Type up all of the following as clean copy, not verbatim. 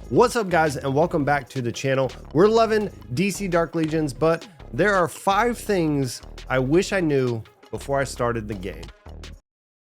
What's up, guys, and welcome back to the channel. We're loving DC Dark Legions, but there are 5 things I wish I knew before I started the game.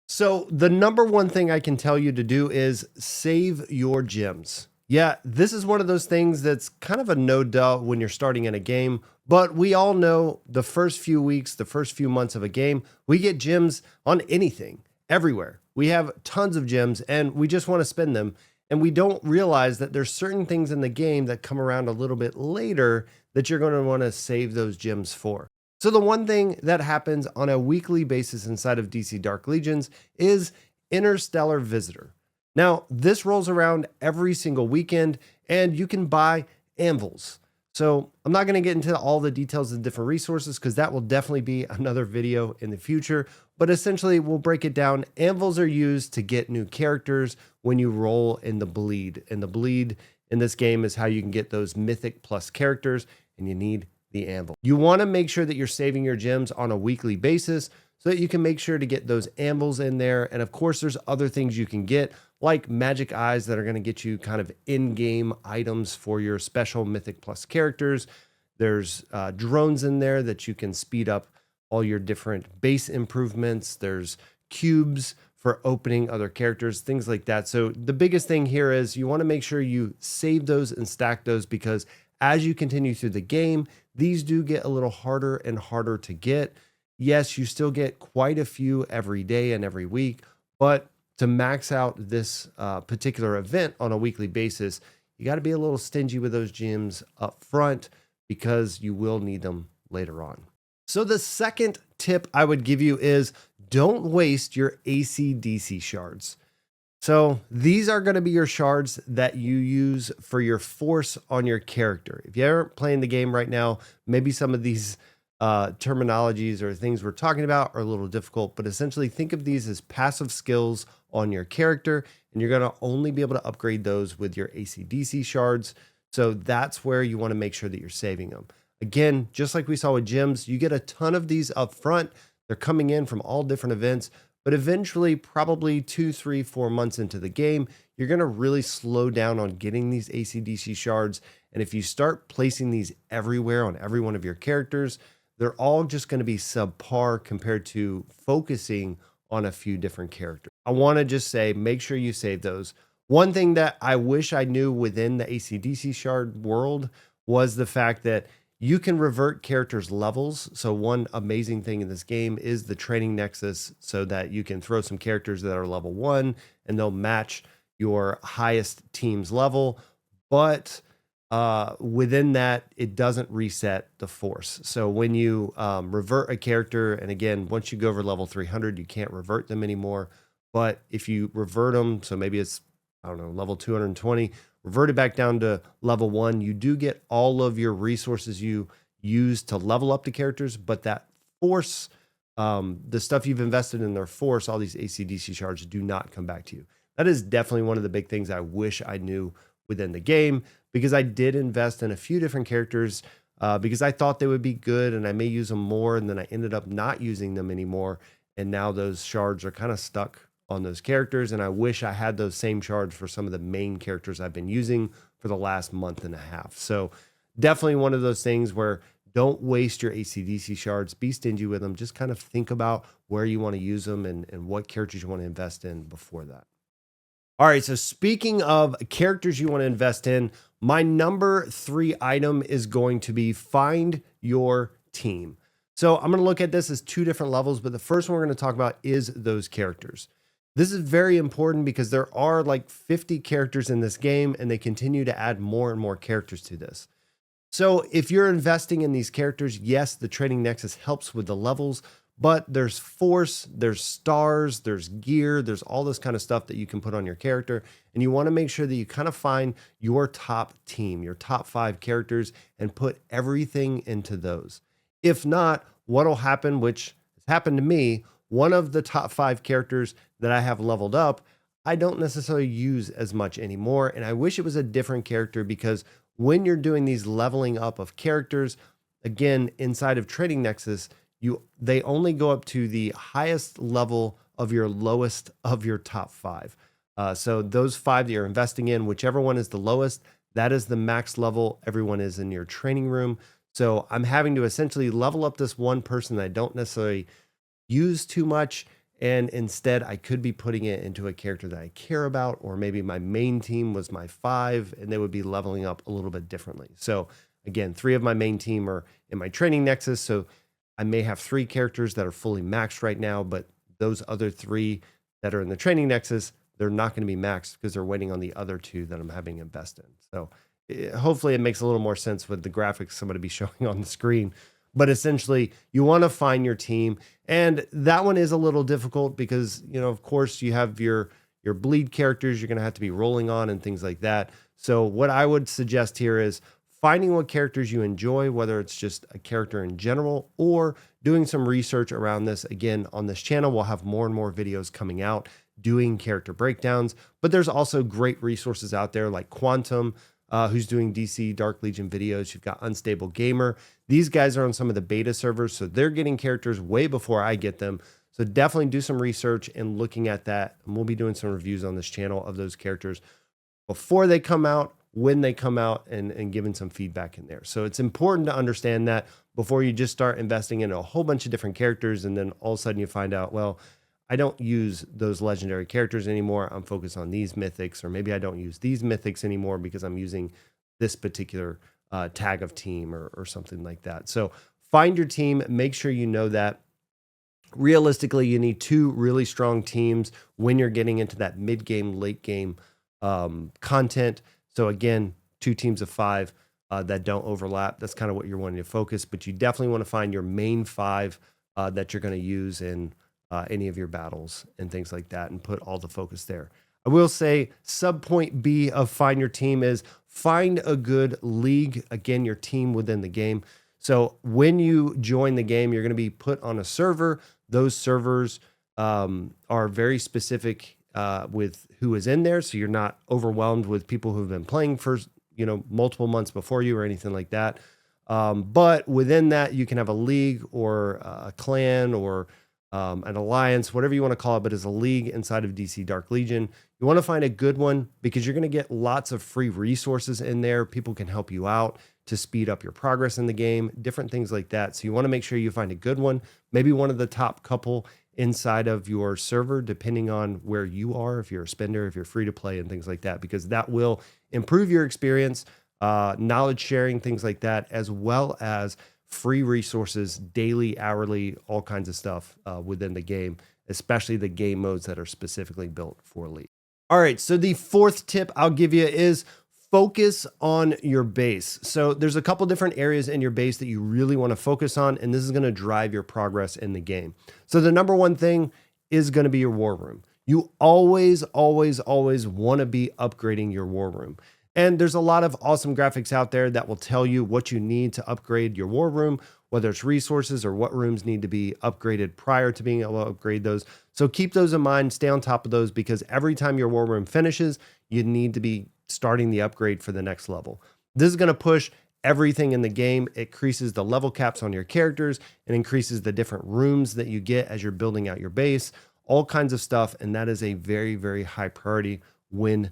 So the number one thing I can tell you to do is save your gems. Yeah, this is one of those things that's kind of a no-duh when you're starting in a game, but we all know the first few weeks, the first few months of a game, we get gems on anything, everywhere. We have tons of gems and we just want to spend them. And we don't realize that there's certain things in the game that come around a little bit later that you're going to want to save those gems for. So the one thing that happens on a weekly basis inside of DC Dark Legions is Interstellar Visitor. Now, this rolls around every single weekend and you can buy anvils. So I'm not going to get into all the details of the different resources because that will definitely be another video in the future. But essentially, we'll break it down. Anvils are used to get new characters when you roll in the bleed. And the bleed in this game is how you can get those mythic plus characters, and you need the anvil. You want to make sure that you're saving your gems on a weekly basis so that you can make sure to get those anvils in there. And of course, there's other things you can get, like magic eyes that are going to get you kind of in-game items for your special mythic plus characters. There's drones in there that you can speed up all your different base improvements. There's cubes for opening other characters, things like that. So the biggest thing here is you want to make sure you save those and stack those, because as you continue through the game, these do get a little harder and harder to get. Yes, you still get quite a few every day and every week, but to max out this particular event on a weekly basis, you got to be a little stingy with those gems up front because you will need them later on. So the second tip I would give you is don't waste your ACDC shards. So these are going to be your shards that you use for your force on your character. If you aren't playing the game right now, maybe some of these terminologies or things we're talking about are a little difficult, but essentially think of these as passive skills on your character, and you're going to only be able to upgrade those with your ACDC shards. So that's where you want to make sure that you're saving them. Again, just like we saw with gems, you get a ton of these up front. They're coming in from all different events, but eventually, probably 2, 3, 4 months into the game, you're going to really slow down on getting these ACDC shards. And if you start placing these everywhere on every one of your characters, they're all just going to be subpar compared to focusing on a few different characters. I want to just say, make sure you save those. One thing that I wish I knew within the ACDC shard world was the fact that you can revert characters' levels. So one amazing thing in this game is the training nexus, so that you can throw some characters that are level 1 and they'll match your highest team's level. But within that, it doesn't reset the force. So when you revert a character, and again, once you go over level 300, you can't revert them anymore. But if you revert them, so maybe it's, I don't know, level 220, revert it back down to level 1, you do get all of your resources you use to level up the characters, but that force, the stuff you've invested in their force, all these ACDC shards do not come back to you. That is definitely one of the big things I wish I knew within the game, because I did invest in a few different characters because I thought they would be good and I may use them more, and then I ended up not using them anymore. And now those shards are kind of stuck on those characters, and I wish I had those same shards for some of the main characters I've been using for the last month and a half. So definitely one of those things where don't waste your ACDC shards, be stingy with them, just kind of think about where you want to use them and what characters you want to invest in before that. All right, so speaking of characters you want to invest in, my number 3 item is going to be find your team. So I'm going to look at this as 2 different levels, but the first one we're going to talk about is those characters. This is very important because there are like 50 characters in this game, and they continue to add more and more characters to this. So if you're investing in these characters, yes, the training nexus helps with the levels, but there's force, there's stars, there's gear, there's all this kind of stuff that you can put on your character. And you want to make sure that you kind of find your top team, your top 5 characters, and put everything into those. If not, what'll happen, which has happened to me, one of the top 5 characters that I have leveled up, I don't necessarily use as much anymore. And I wish it was a different character, because when you're doing these leveling up of characters, again, inside of Trading Nexus, they only go up to the highest level of your lowest of your top 5. So those 5 that you're investing in, whichever one is the lowest, that is the max level. Everyone is in your training room. So I'm having to essentially level up this one person that I don't necessarily use too much. And instead, I could be putting it into a character that I care about, or maybe my main team was my 5 and they would be leveling up a little bit differently. So again, 3 of my main team are in my training nexus. So I may have 3 characters that are fully maxed right now, but those other 3 that are in the training nexus, they're not going to be maxed because they're waiting on the other 2 that I'm having invest in. So hopefully it makes a little more sense with the graphics I'm going to be showing on the screen. But essentially, you want to find your team. And that one is a little difficult because, of course, you have your bleed characters you're going to have to be rolling on and things like that. So what I would suggest here is finding what characters you enjoy, whether it's just a character in general or doing some research around this. Again, on this channel, we'll have more and more videos coming out doing character breakdowns, but there's also great resources out there like Quantum, who's doing DC Dark Legion videos. You've got Unstable Gamer. These guys are on some of the beta servers, so they're getting characters way before I get them. So definitely do some research and looking at that. And we'll be doing some reviews on this channel of those characters before they come out, when they come out, and giving some feedback in there. So it's important to understand that before you just start investing in a whole bunch of different characters and then all of a sudden you find out, well, I don't use those legendary characters anymore. I'm focused on these mythics, or maybe I don't use these mythics anymore because I'm using this particular tag of team or something like that. So find your team, make sure you know that. Realistically, you need 2 really strong teams when you're getting into that mid-game, late-game content. So again, 2 teams of 5 that don't overlap. That's kind of what you're wanting to focus, but you definitely want to find your main 5 that you're going to use in any of your battles and things like that, and put all the focus there. I will say sub-point B of find your team is find a good league, again, your team within the game. So when you join the game, you're going to be put on a server. Those servers are very specific with who is in there. So you're not overwhelmed with people who've been playing for, multiple months before you or anything like that. But within that, you can have a league or a clan or an alliance, whatever you want to call it, but as a league inside of DC Dark Legion. You want to find a good one because you're going to get lots of free resources in there. People can help you out to speed up your progress in the game, different things like that. So you want to make sure you find a good one, maybe one of the top couple inside of your server, depending on where you are, if you're a spender, if you're free to play and things like that, because that will improve your experience, knowledge sharing, things like that, as well as free resources, daily, hourly, all kinds of stuff within the game, especially the game modes that are specifically built for League. All right, so the 4th tip I'll give you is focus on your base. So there's a couple different areas in your base that you really want to focus on, and this is going to drive your progress in the game. So the number one thing is going to be your war room. You always, always, always want to be upgrading your war room. And there's a lot of awesome graphics out there that will tell you what you need to upgrade your war room, whether it's resources or what rooms need to be upgraded prior to being able to upgrade those. So keep those in mind, stay on top of those, because every time your war room finishes, you need to be starting the upgrade for the next level. This is going to push everything in the game. It increases the level caps on your characters and increases the different rooms that you get as you're building out your base, all kinds of stuff. And that is a very, very high priority when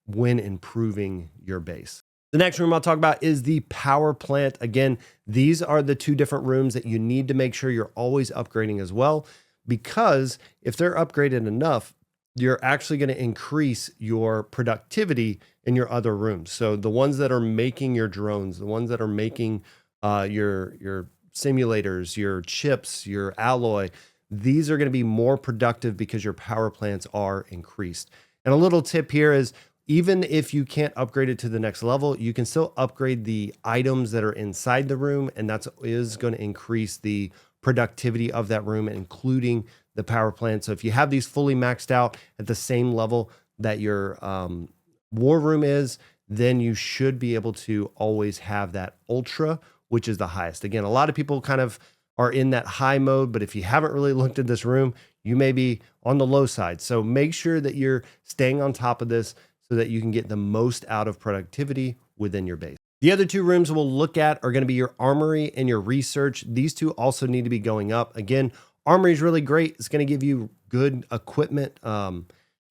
improving your base. The next room I'll talk about is the power plant. Again, these are the 2 different rooms that you need to make sure you're always upgrading as well, because if they're upgraded enough, you're actually going to increase your productivity in your other rooms. So the ones that are making your drones, the ones that are making your simulators, your chips, your alloy, these are going to be more productive because your power plants are increased. And a little tip here is, even if you can't upgrade it to the next level, you can still upgrade the items that are inside the room, and that is going to increase the productivity of that room, including the power plant. So if you have these fully maxed out at the same level that your war room is, then you should be able to always have that ultra, which is the highest. Again, a lot of people kind of are in that high mode, but if you haven't really looked at this room, you may be on the low side. So make sure that you're staying on top of this so that you can get the most out of productivity within your base. The other 2 rooms we'll look at are going to be your armory and your research. These 2 also need to be going up. Again, armory is really great. It's going to give you good equipment.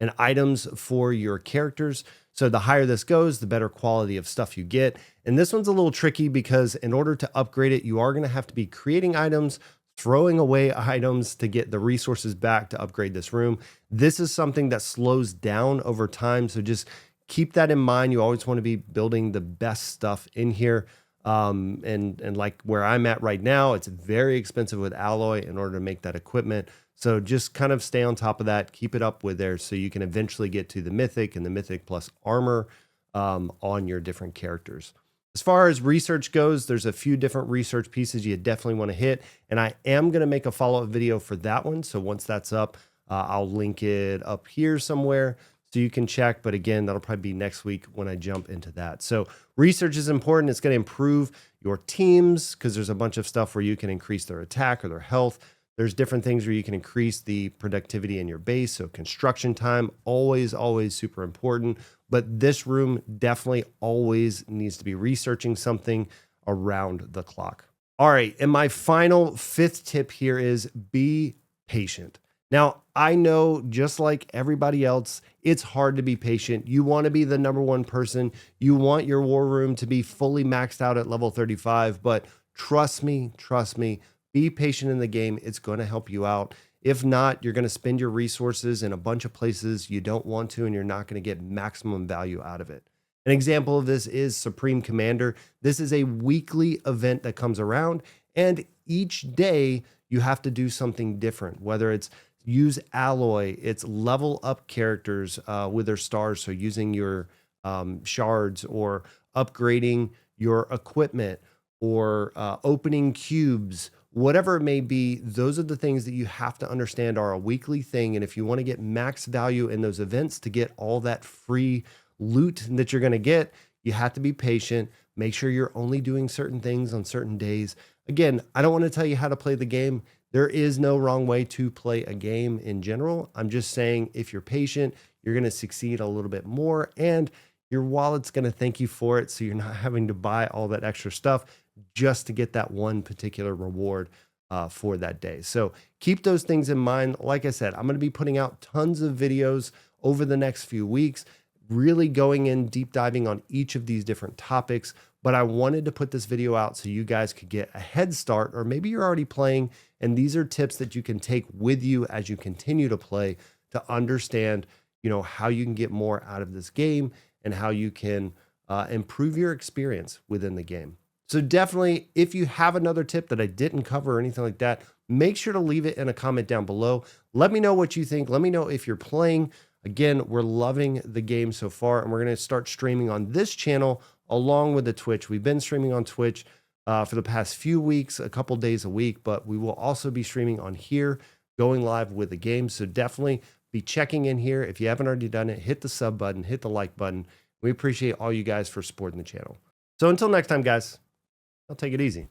and items for your characters. So the higher this goes, the better quality of stuff you get. And this one's a little tricky because in order to upgrade it, you are going to have to be creating items, throwing away items to get the resources back to upgrade this room. This is something that slows down over time. So just keep that in mind. You always want to be building the best stuff in here. And like where I'm at right now, it's very expensive with alloy in order to make that equipment. So just kind of stay on top of that, keep it up with there so you can eventually get to the mythic and the mythic plus armor on your different characters. As far as research goes, there's a few different research pieces you definitely want to hit. And I am going to make a follow-up video for that one. So once that's up, I'll link it up here somewhere so you can check. But again, that'll probably be next week when I jump into that. So research is important. It's going to improve your teams because there's a bunch of stuff where you can increase their attack or their health. There's different things where you can increase the productivity in your base. So construction time, always super important. But this room definitely always needs to be researching something around the clock. All right, and my final 5th tip here is be patient. Now, I know just like everybody else, it's hard to be patient. You want to be the #1 person. You want your war room to be fully maxed out at level 35, but trust me, be patient in the game. It's going to help you out. If not, you're going to spend your resources in a bunch of places you don't want to, and you're not going to get maximum value out of it. An example of this is Supreme Commander. This is a weekly event that comes around, and each day you have to do something different, whether it's use alloy, it's level up characters with their stars, so using your shards or upgrading your equipment or opening cubes, whatever it may be. Those are the things that you have to understand are a weekly thing. And if you want to get max value in those events to get all that free loot that you're going to get, you have to be patient. Make sure you're only doing certain things on certain days. Again, I don't want to tell you how to play the game. There is no wrong way to play a game in general. I'm just saying if you're patient, you're going to succeed a little bit more, and your wallet's going to thank you for it. So you're not having to buy all that extra stuff just to get that one particular reward for that day. So keep those things in mind. Like I said, I'm going to be putting out tons of videos over the next few weeks, really going in deep diving on each of these different topics. But I wanted to put this video out so you guys could get a head start, or maybe you're already playing and these are tips that you can take with you as you continue to play to understand, how you can get more out of this game and how you can improve your experience within the game. So definitely, if you have another tip that I didn't cover or anything like that, make sure to leave it in a comment down below. Let me know what you think. Let me know if you're playing. Again, we're loving the game so far, and we're going to start streaming on this channel along with the Twitch. We've been streaming on Twitch for the past few weeks, a couple days a week, but we will also be streaming on here, going live with the game. So definitely be checking in here. If you haven't already done it, hit the sub button, hit the like button. We appreciate all you guys for supporting the channel. So until next time, guys, I'll take it easy.